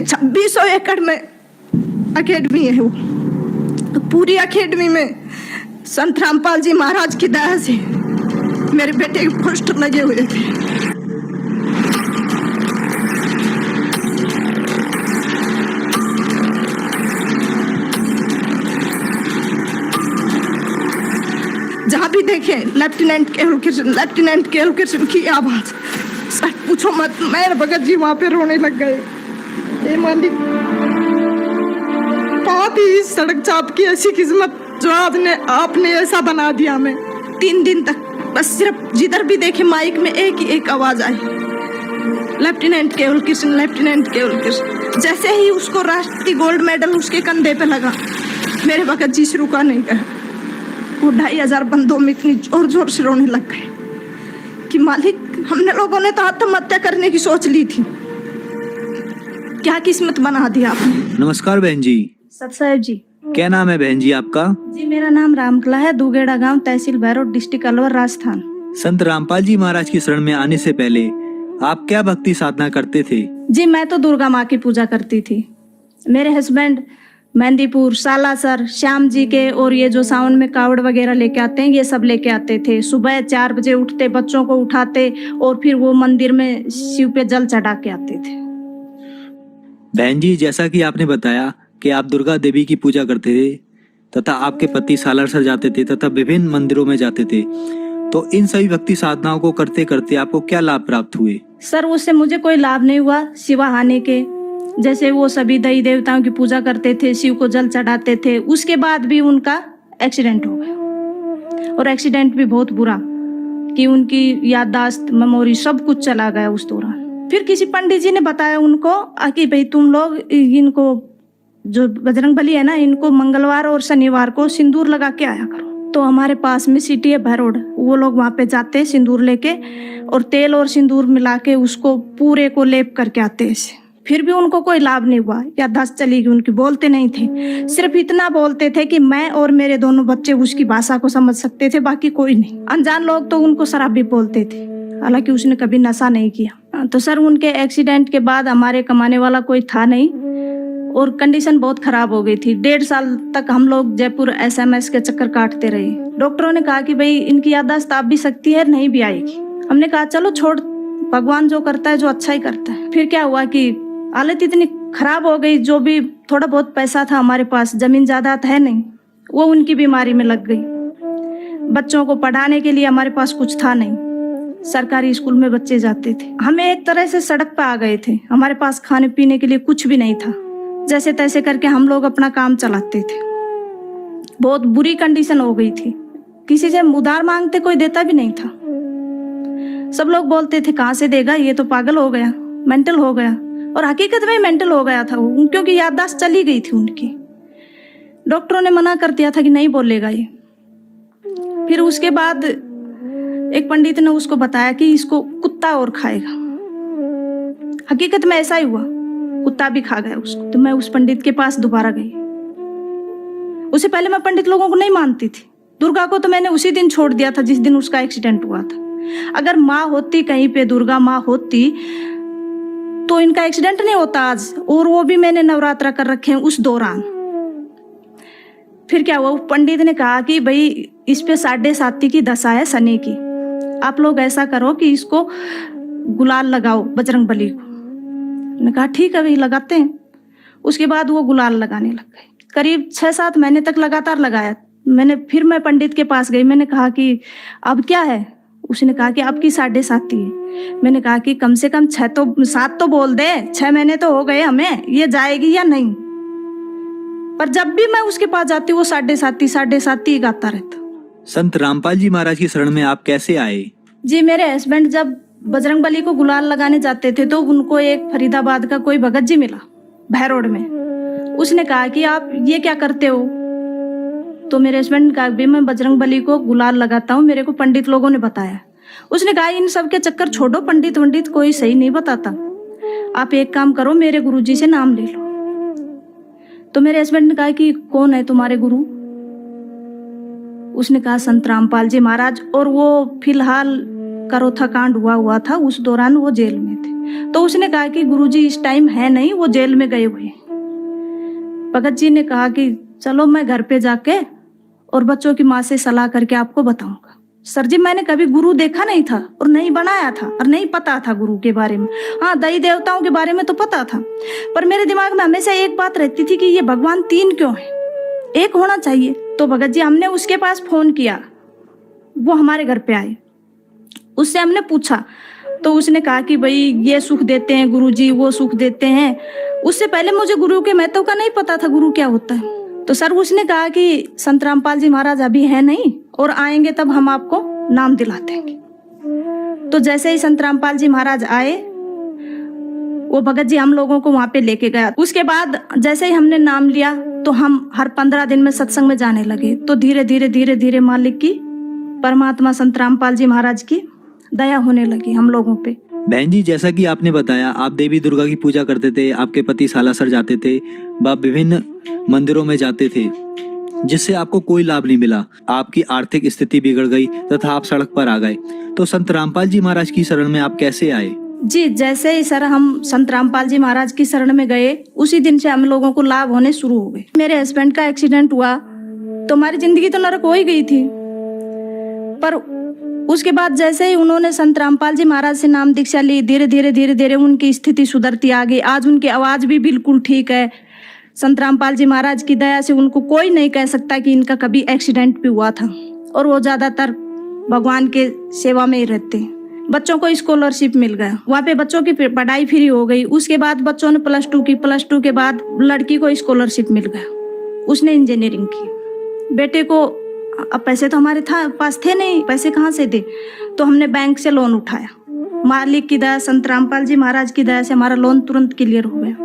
2600 एकड़ में अकेडमी है वो। तो पूरी अकेडमी में संत रामपाल जी महाराज की दया से मेरे बेटे के पोस्टर लगे हुए थे। जहाँ भी देखे लेफ्टिनेंट केवल कृष्ण की आवाज। सर पूछो मत, मेरे भगत जी वहां पे रोने लग गए। ये मालिक, बहुत ही सड़क चाप की ऐसी किस्मत जो आपने ऐसा बना दिया हमें। 3 दिन तक बस सिर्फ जिधर भी देखे माइक में एक ही एक आवाज आई, लेफ्टिनेंट केवल कृष्ण। जैसे ही उसको राष्ट्रीय गोल्ड मेडल उसके कंधे पे लगा, मेरे भगत जी से रुका नहीं गया। वो 2500 बंदों में इतनी जोर जोर से रोने लग गए कि मालिक, हमने लोगों ने तो आत्महत्या करने की सोच ली थी, क्या किस्मत बना दिया आपने। नमस्कार बहन जी। सतसाहेब जी। क्या नाम है बहन जी आपका? जी मेरा नाम रामकला है, दुगेड़ा गांव, तहसील भैरोड, डिस्ट्रिक्ट अलवर, राजस्थान। संत रामपाल जी महाराज की शरण में आने से पहले आप क्या भक्ति साधना करते थे? जी मैं तो दुर्गा माँ की पूजा करती थी। मेरे हस्बैंड मेहंदीपुर, सालासर, श्याम जी के और ये जो सावन में कावड़ वगैरह लेके आते हैं, ये सब लेके आते थे। सुबह 4 बजे उठते, बच्चों को उठाते और फिर वो मंदिर में शिव पे जल चढ़ा के आते थे। बहन जी, जैसा कि आपने बताया कि आप दुर्गा देवी की पूजा करते थे तथा आपके पति सालासर जाते थे तथा विभिन्न मंदिरों में जाते थे, तो इन सभी भक्ति साधनाओं को करते करते आपको क्या लाभ प्राप्त हुए? सर उससे मुझे कोई लाभ नहीं हुआ सिवा हानि के। जैसे वो सभी देवी देवताओं की पूजा करते थे, शिव को जल चढ़ाते थे, उसके बाद भी उनका एक्सीडेंट हो गया, और एक्सीडेंट भी बहुत बुरा कि उनकी याददाश्त, मेमोरी सब कुछ चला गया उस दौरान। फिर किसी पंडित जी ने बताया उनको कि भाई तुम लोग इनको जो बजरंगबली है ना, इनको मंगलवार और शनिवार को सिंदूर लगा के आया करो। तो हमारे पास में सिटी है भैरोड, वो लोग वहां पे जाते सिंदूर लेके और तेल और सिंदूर मिला के उसको पूरे को लेप करके आते ऐसे। फिर भी उनको कोई लाभ नहीं हुआ, याददाश्त चली गई उनकी, बोलते नहीं थे। सिर्फ इतना बोलते थे कि मैं और मेरे दोनों बच्चे उसकी भाषा को समझ सकते थे, बाकी कोई नहीं। अनजान लोग तो उनको शराबी बोलते थे, हालांकि उसने कभी नशा नहीं किया। तो सर उनके एक्सीडेंट के बाद हमारे कमाने वाला कोई था नहीं और कंडीशन बहुत खराब हो गई थी। 1.5 साल तक हम लोग जयपुर SMS के चक्कर काटते रहे। डॉक्टरों ने कहा कि भाई इनकी याददाश्त आ भी सकती है, नहीं भी आएगी। हमने कहा चलो छोड़, भगवान जो करता है जो अच्छा ही करता है। फिर क्या हुआ कि हालत इतनी खराब हो गई, जो भी थोड़ा बहुत पैसा था हमारे पास, जमीन जायदाद है नहीं, वो उनकी बीमारी में लग गई। बच्चों को पढ़ाने के लिए हमारे पास कुछ था नहीं, सरकारी स्कूल में बच्चे जाते थे। हमें एक तरह से सड़क पर आ गए थे, हमारे पास खाने पीने के लिए कुछ भी नहीं था। जैसे तैसे करके हम लोग अपना काम चलाते थे। बहुत बुरी कंडीशन हो गई थी, किसी से उधार मांगते कोई देता भी नहीं था। सब लोग बोलते थे कहाँ से देगा, ये तो पागल हो गया, मेंटल हो गया। और हकीकत में मेंटल हो गया था वो, क्योंकि याददाश्त चली गई थी उनकी। डॉक्टरों ने मना कर दिया था कि नहीं बोलेगा ये। फिर उसके बाद एक पंडित ने उसको बताया कि इसको कुत्ता और खाएगा। हकीकत में ऐसा ही हुआ, कुत्ता भी खा गया उसको। तो मैं उस पंडित के पास दोबारा गई। उससे पहले मैं पंडित लोगों को नहीं मानती थी। दुर्गा को तो मैंने उसी दिन छोड़ दिया था जिस दिन उसका एक्सीडेंट हुआ था। अगर माँ होती कहीं पे, दुर्गा माँ होती, तो इनका एक्सीडेंट नहीं होता आज, और वो भी मैंने नवरात्रा कर रखे हैं उस दौरान। फिर क्या हुआ, पंडित ने कहा कि भाई इस पे 7.5 की दशा है शनि की, आप लोग ऐसा करो कि इसको गुलाल लगाओ बजरंगबली को। मैंने कहा ठीक है भाई लगाते हैं। उसके बाद वो गुलाल लगाने लग गए। करीब 6-7 महीने तक लगातार लगाया। फिर मैं पंडित के पास गई, मैंने कहा कि अब क्या है। उसने कहा कि आपकी 7.5 है। मैंने कहा कि कम से कम 7 तो बोल दे, 6 महीने तो हो गए हमें, ये जाएगी या नहीं। पर जब भी मैं उसके पास जाती वो 7.5 ही गाता रहता। संत रामपाल जी महाराज की शरण में आप कैसे आए? जी मेरे हस्बैंड जब बजरंगबली को गुलाल लगाने जाते थे तो उनको एक फरीदाबाद का कोई भगत जी मिला भैरोड में। उसने कहा कि आप ये क्या करते हो। तो मेरे हस्बैंड ने कहा भी मैं बजरंगबली को गुलाल लगाता हूँ, मेरे को पंडित लोगों ने बताया। उसने कहा इन सब के चक्कर छोड़ो, पंडित कोई सही नहीं बताता, आप एक काम करो मेरे गुरुजी से नाम ले लो। तो मेरे हस्बैंड ने कहा कि कौन है तुम्हारे गुरु। उसने कहा संत रामपाल जी महाराज, और वो फिलहाल करोथा कांड हुआ था, उस दौरान वो जेल में थे। थे। तो उसने कहा कि गुरुजी इस टाइम है नहीं, वो जेल में गए हुए। भगत जी ने कहा कि चलो मैं घर पे जाके और बच्चों की माँ से सलाह करके आपको बताऊंगा। सर जी, मैंने कभी गुरु देखा नहीं था और नहीं बनाया था और नहीं पता था गुरु के बारे में। हाँ, देवी देवताओं के बारे में तो पता था, पर मेरे दिमाग में हमेशा एक बात रहती थी कि ये भगवान 3 क्यों है, एक होना चाहिए। तो भगत जी, हमने उसके पास फोन किया, वो हमारे घर पे आए, उससे हमने पूछा तो उसने कहा कि भाई ये सुख देते हैं गुरुजी, वो सुख देते हैं। उससे पहले मुझे गुरु के महत्व का नहीं पता था, गुरु क्या होता है। तो सर उसने कहा कि संत रामपाल जी महाराज अभी है नहीं और आएंगे तब हम आपको नाम दिला देंगे। तो जैसे ही संत रामपाल जी महाराज आए, वो भगत जी हम लोगों को वहां पे लेके गया। उसके बाद जैसे ही हमने नाम लिया तो हम हर 15 दिन में सत्संग में जाने लगे। तो धीरे धीरे धीरे धीरे मालिक की, परमात्मा संत रामपाल जी महाराज की दया होने लगी हम लोगों पे। बहन जी, जैसा कि आपने बताया, आप देवी दुर्गा की पूजा करते थे, आपके पति सालासर जाते थे, आप विभिन्न मंदिरों में जाते थे, जिससे आपको कोई लाभ नहीं मिला। आपकी आर्थिक स्थिति बिगड़ गई तथा आप सड़क पर आ गए। तो संत रामपाल जी महाराज की शरण में आप कैसे आए? जी, जैसे ही सर हम संत रामपाल जी महाराज की शरण में गए, उसी दिन से हम लोगों को लाभ होने शुरू हो गए। मेरे हस्बैंड का एक्सीडेंट हुआ तो हमारी जिंदगी तो नरक हो ही गई थी, पर उसके बाद जैसे ही उन्होंने संत रामपाल जी महाराज से नाम दीक्षा ली, धीरे धीरे धीरे धीरे उनकी स्थिति सुधरती आ गई। आज उनकी आवाज भी बिल्कुल ठीक है। संत रामपाल जी महाराज की दया से उनको कोई नहीं कह सकता कि इनका कभी एक्सीडेंट भी हुआ था, और वो ज्यादातर भगवान के सेवा में ही रहते हैं। बच्चों को स्कॉलरशिप मिल गया, वहाँ पे बच्चों की पढ़ाई फ्री हो गई। उसके बाद बच्चों ने +2 की, +2 के बाद लड़की को स्कॉलरशिप मिल गया, उसने इंजीनियरिंग की। बेटे को अब पैसे तो हमारे पास थे नहीं, पैसे कहाँ से दे, तो हमने बैंक से लोन उठाया। मालिक की दया, संत रामपाल जी महाराज की दया से हमारा लोन तुरंत क्लियर हो गया।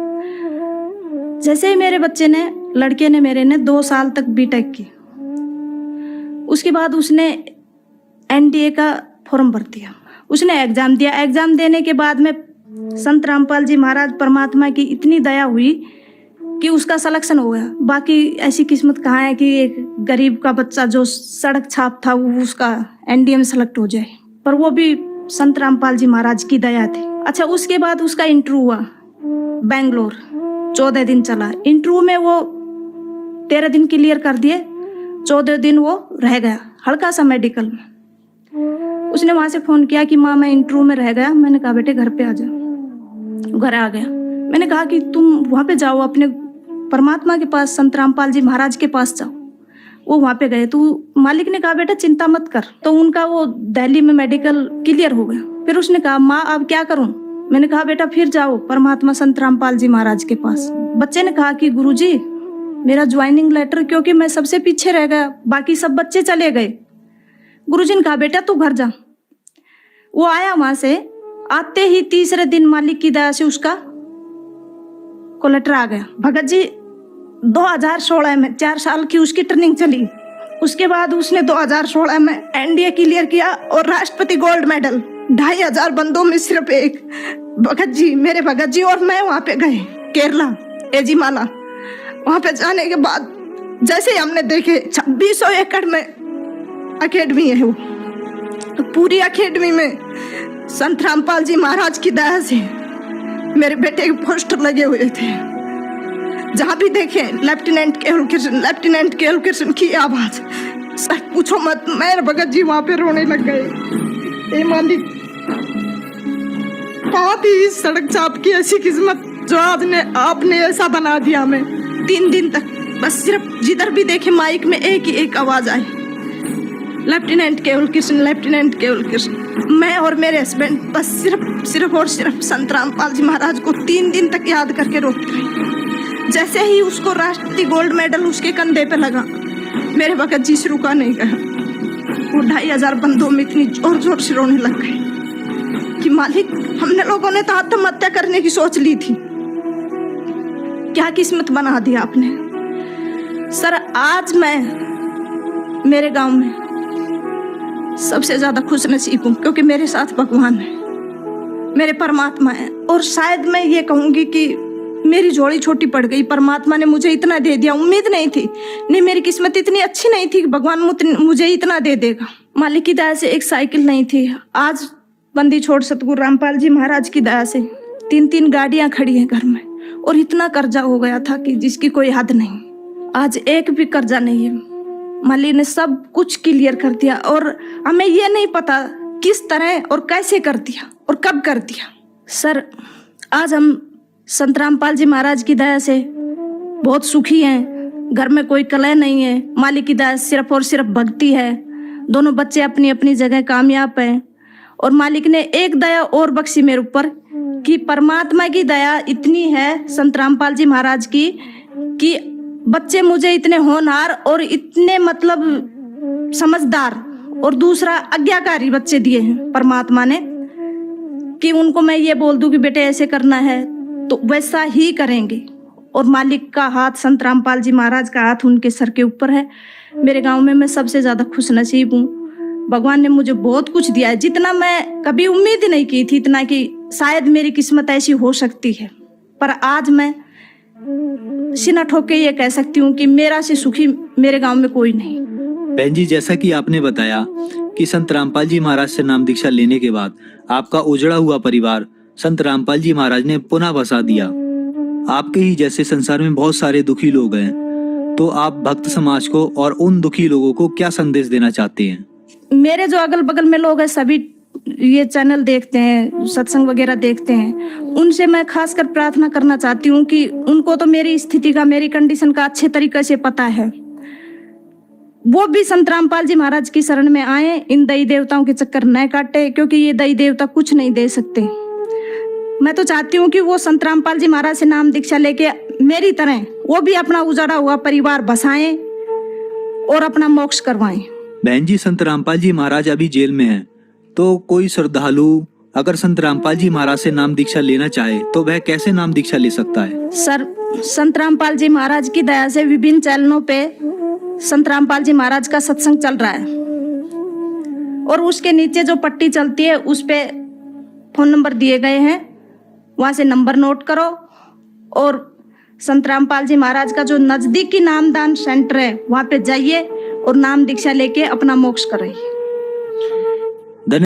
जैसे ही मेरे बच्चे ने, लड़के ने मेरे ने 2 साल तक बीटेक की, उसके बाद उसने NDA का फॉर्म भर दिया, उसने एग्जाम दिया। एग्जाम देने के बाद में संत रामपाल जी महाराज परमात्मा की इतनी दया हुई कि उसका सिलेक्शन हो गया। बाकी ऐसी किस्मत कहाँ है कि एक गरीब का बच्चा जो सड़क छाप था वो उसका NDA में सेलेक्ट हो जाए, पर वो भी संत रामपाल जी महाराज की दया थी। अच्छा, उसके बाद उसका इंटरव्यू हुआ बेंगलोर, 14 दिन चला। इंटरव्यू में वो 13 दिन क्लियर कर दिए, 14 दिन वो रह गया हल्का सा मेडिकल में। उसने वहां से फोन किया कि माँ मैं इंटरव्यू में रह गया। मैंने कहा बेटे घर पे आ जाओ। घर आ गया। मैंने कहा कि तुम वहां पे जाओ, अपने परमात्मा के पास, संत रामपाल जी महाराज के पास जाओ। वो वहां पे गए तो मालिक ने कहा बेटा चिंता मत कर। तो उनका वो दिल्ली में मेडिकल क्लियर हो गया। फिर उसने कहा माँ अब क्या करूं? मैंने कहा बेटा फिर जाओ परमात्मा संत रामपाल जी महाराज के पास। बच्चे ने कहा कि गुरुजी मेरा ज्वाइनिंग लेटर, क्योंकि मैं सबसे पीछे रह गया, बाकी सब बच्चे चले गए। गुरुजी ने कहा बेटा तू घर जा। वो आया वहां से, आते ही तीसरे दिन मालिक की दया से उसका को लेटर आ गया। भगत जी 2016 में 4 साल की उसकी ट्रेनिंग चली। उसके बाद उसने 2016 में NDA क्लियर किया और राष्ट्रपति गोल्ड मेडल। 2500 बंदों में सिर्फ एक भगत जी, मेरे भगत जी और मैं वहां पे गए केरला, एजीमाला। वहां पे जाने के बाद जैसे ही हमने देखे 2600 एकड़ में अकेडमी है वो, तो पूरी अकेडमी में संत रामपाल जी महाराज की दया से मेरे बेटे के पोस्टर लगे हुए थे। जहां भी देखे लेफ्टिनेंट केवल कृष्ण की आवाज। सर पूछो मत, मेरे भगत जी वहां पे रोने लग गए। मालिक कहाँ थी इस सड़क चाप की ऐसी किस्मत जो आज ने आपने ऐसा बना दिया हमें। 3 दिन तक बस सिर्फ जिधर भी देखे माइक में एक ही एक आवाज आई, लेफ्टिनेंट केवल कृष्ण। मैं और मेरे हस्बैंड बस सिर्फ और सिर्फ संत रामपाल जी महाराज को 3 दिन तक याद करके रोते रहे। जैसे ही उसको राष्ट्रपति गोल्ड मेडल उसके कंधे पे लगा, मेरे भगत जी से रुका नहीं गया। वो 2500 बंदों में इतनी जोर जोर से रोने लग गए कि मालिक हमने लोगों ने तो आत्महत्या करने की सोच ली थी, क्या किस्मत बना दी आपने। सर आज मैं मेरे गांव में सबसे ज्यादा खुश नसीब हूँ, क्योंकि मेरे साथ भगवान है, मेरे परमात्मा है। और शायद मैं ये कहूंगी कि मेरी झोली छोटी पड़ गई, परमात्मा ने मुझे इतना दे दिया। उम्मीद नहीं थी, नहीं मेरी किस्मत इतनी अच्छी नहीं थी कि भगवान मुझे इतना दे देगा। मालिक की दया से एक साइकिल नहीं थी, आज बंदी छोड़ सतगुरु रामपाल जी महाराज की दया से 3-3 गाड़ियां खड़ी हैं घर में, और इतना कर्जा हो गया था कि जिसकी कोई हद नहीं। आज एक भी कर्जा नहीं है। माली ने सब कुछ क्लियर कर दिया, और हमें ये नहीं पता किस तरह और कैसे कर दिया और कब कर दिया। सर, आज हम संत रामपाल जी महाराज की दया से बहुत सुखी हैं। घर में कोई कलह नहीं है। मालिक की दया सिर्फ और सिर्फ भक्ति है। दोनों बच्चे अपनी अपनी जगह कामयाब हैं, और मालिक ने एक दया और बख्शी मेरे ऊपर कि परमात्मा की दया इतनी है संत रामपाल जी महाराज की कि बच्चे मुझे इतने होनहार और इतने मतलब समझदार और दूसरा आज्ञाकारी बच्चे दिए हैं परमात्मा ने, कि उनको मैं ये बोल दूं कि बेटे ऐसे करना है तो वैसा ही करेंगे। और मालिक का हाथ, संत रामपाल जी महाराज का हाथ उनके सर के ऊपर है। मेरे गांव में मैं सबसे ज्यादा खुश नसीब हूँ। भगवान ने मुझे बहुत कुछ दिया है, जितना मैं कभी उम्मीद ही नहीं की थी, इतना कि शायद मेरी किस्मत ऐसी हो सकती है। पर आज मैं सीना ठोक के ये कह सकती हूँ कि मेरा से सुखी मेरे गांव में कोई नहीं। बहन जी, जैसा कि आपने बताया कि संत रामपाल जी महाराज से नाम दीक्षा लेने के बाद आपका उजड़ा हुआ परिवार संत रामपाल जी महाराज ने पुनः बसा दिया। आपके ही जैसे संसार में बहुत सारे दुखी लोग हैं, तो आप भक्त समाज को और उन दुखी लोगों को क्या संदेश देना चाहते हैं? मेरे जो अगल बगल में लोग हैं, सभी ये चैनल देखते हैं, सत्संग वगैरह देखते हैं, उनसे मैं खासकर प्रार्थना करना चाहती हूँ कि उनको तो मेरी स्थिति का, मेरी कंडीशन का अच्छे तरीके से पता है। वो भी संत रामपाल जी महाराज की शरण में आए, इन दई देवताओं के चक्कर न काटे, क्योंकि ये दई देवता कुछ नहीं दे सकते। मैं तो चाहती हूँ कि वो संत रामपाल जी महाराज से नाम दीक्षा लेके मेरी तरह वो भी अपना उजाड़ा हुआ परिवार बसाएं और अपना मोक्ष करवाएं। बहन जी, संत रामपाल जी महाराज अभी जेल में हैं, तो कोई श्रद्धालु अगर संत रामपाल जी महाराज से नाम दीक्षा लेना चाहे तो वह कैसे नाम दीक्षा ले सकता है? सर, संत रामपाल जी महाराज की दया से विभिन्न चैनलों पे संत रामपाल जी महाराज का सत्संग चल रहा है, और उसके नीचे जो पट्टी चलती है उस पे फोन नंबर दिए गए हैं। वहां से नंबर नोट करो और संत रामपाल जी महाराज का जो नजदीकी नामदान सेंटर है वहां पे जाइए और नाम दीक्षा लेके अपना मोक्ष करें।